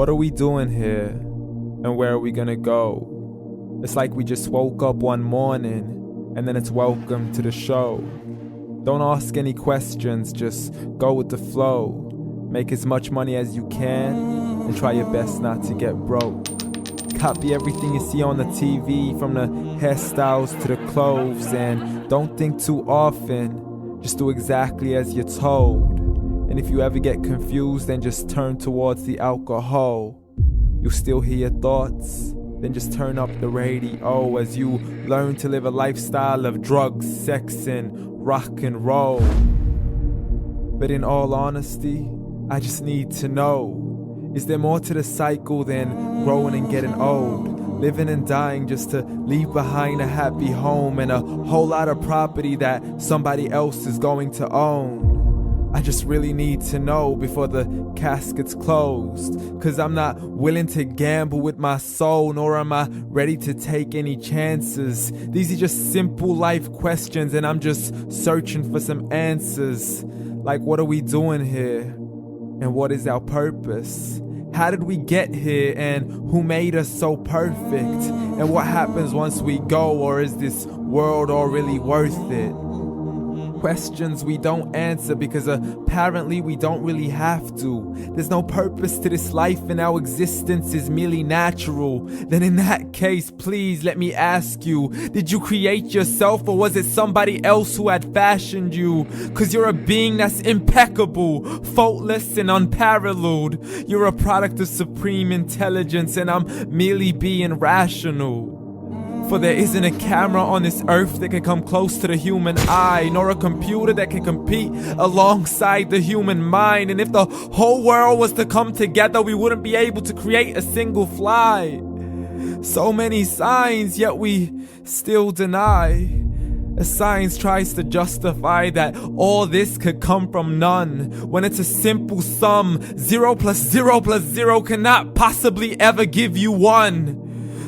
What are we doing here? And where are we gonna go? It's like we just woke up one morning and then it's welcome to the show. Don't ask any questions, just go with the flow. Make as much money as you can and try your best not to get broke. Copy everything you see on the TV, from the hairstyles to the clothes, and don't think too often, just do exactly as you're told. And if you ever get confused, then just turn towards the alcohol. You'll still hear your thoughts, then just turn up the radio as you learn to live a lifestyle of drugs, sex, and rock and roll. But in all honesty, I just need to know, is there more to the cycle than growing and getting old? Living and dying just to leave behind a happy home and a whole lot of property that somebody else is going to own. I just really need to know before the casket's closed, 'cause I'm not willing to gamble with my soul, nor am I ready to take any chances. These are just simple life questions and I'm just searching for some answers. Like, what are we doing here? And what is our purpose? How did we get here, and who made us so perfect? And what happens once we go, or is this world all really worth it? Questions we don't answer because apparently we don't really have to. There's no purpose to this life and our existence is merely natural. Then in that case, please let me ask you, did you create yourself, or was it somebody else who had fashioned you? 'Cause you're a being that's impeccable, faultless and unparalleled. You're a product of supreme intelligence and I'm merely being rational. For there isn't a camera on this earth that can come close to the human eye, nor a computer that can compete alongside the human mind. And if the whole world was to come together, we wouldn't be able to create a single fly. So many signs, yet we still deny. As science tries to justify that all this could come from none, when it's a simple sum. 0 plus 0 plus 0 cannot possibly ever give you 1.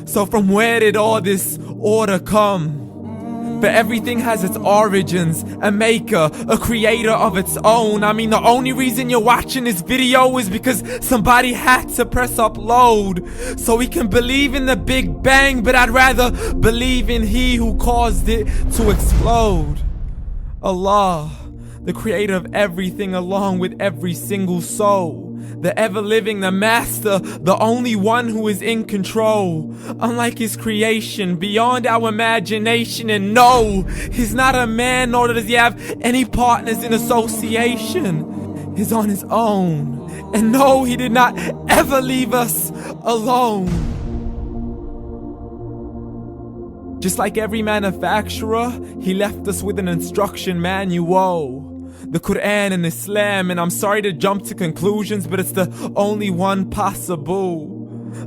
So from where did all this order come? For everything has its origins, a maker, a creator of its own. I mean, the only reason you're watching this video is because somebody had to press upload. So we can believe in the Big Bang, but I'd rather believe in He who caused it to explode. Allah, the creator of everything along with every single soul. The ever-living, the master, the only one who is in control. Unlike his creation, beyond our imagination. And no, he's not a man, nor does he have any partners in association. He's on his own. And no, he did not ever leave us alone. Just like every manufacturer, he left us with an instruction manual. The Quran and Islam, and I'm sorry to jump to conclusions, but it's the only one possible.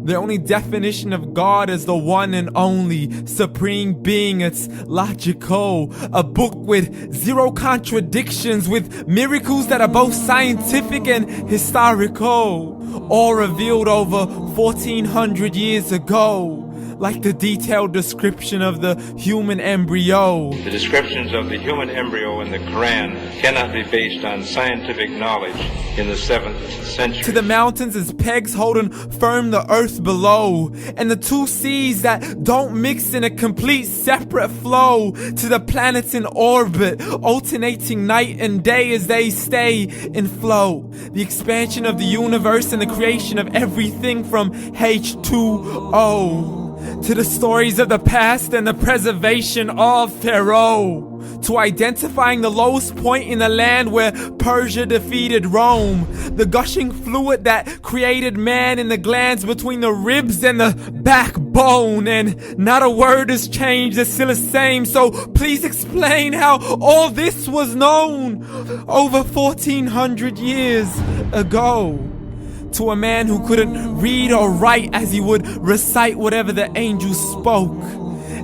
The only definition of God is the one and only supreme being. It's logical. A book with 0 contradictions, with miracles that are both scientific and historical, all revealed over 1400 years ago. Like the detailed description of the human embryo. The descriptions of the human embryo in the Quran cannot be based on scientific knowledge in the 7th century. To the mountains as pegs holding firm the earth below, and the 2 seas that don't mix in a complete separate flow. To the planets in orbit, alternating night and day as they stay in flow. The expansion of the universe and the creation of everything from H2O. To the stories of the past and the preservation of Pharaoh. To identifying the lowest point in the land where Persia defeated Rome. The gushing fluid that created man in the glands between the ribs and the backbone. And not a word has changed, it's still the same. So please explain how all this was known over 1400 years ago. To a man who couldn't read or write, as he would recite whatever the angels spoke.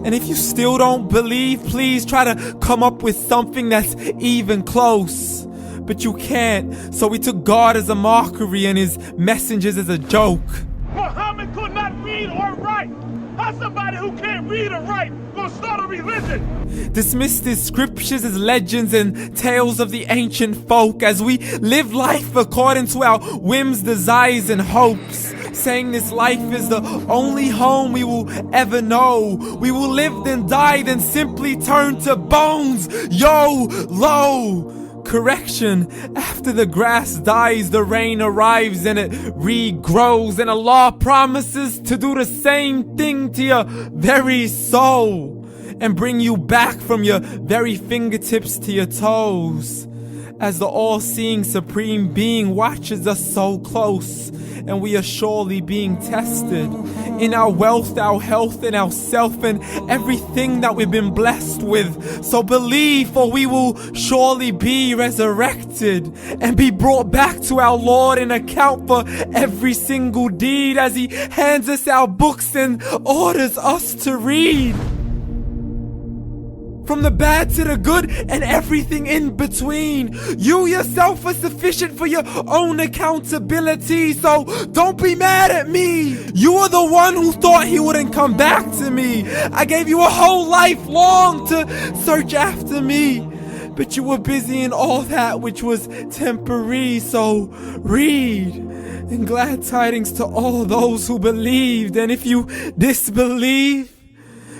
And if you still don't believe, please try to come up with something that's even close. But you can't, so we took God as a mockery and his messengers as a joke. Muhammad could not read or write. How's somebody who can't read or write gonna start a religion? Dismissed his scriptures as legends and tales of the ancient folk, as we live life according to our whims, desires, and hopes. saying this life is the only home we will ever know. We will live then die, then simply turn to bones. YOLO! Correction, after the grass dies, the rain arrives and it regrows, and Allah promises to do the same thing to your very soul and bring you back from your very fingertips to your toes, as the all-seeing supreme being watches us so close, and we are surely being tested in our wealth, our health, and our self, and everything that we've been blessed with. So believe, for we will surely be resurrected and be brought back to our Lord and account for every single deed, as He hands us our books and orders us to read. From the bad to the good and everything in between. You yourself are sufficient for your own accountability, so don't be mad at me. You are the one who thought He wouldn't come back to me. I gave you a whole life long to search after me, but you were busy in all that which was temporary. So read, and glad tidings to all those who believed. And if you disbelieve,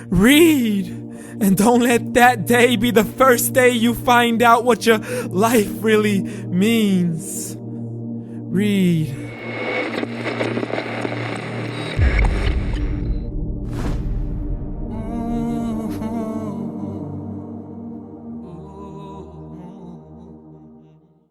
read. And don't let that day be the first day you find out what your life really means. Read.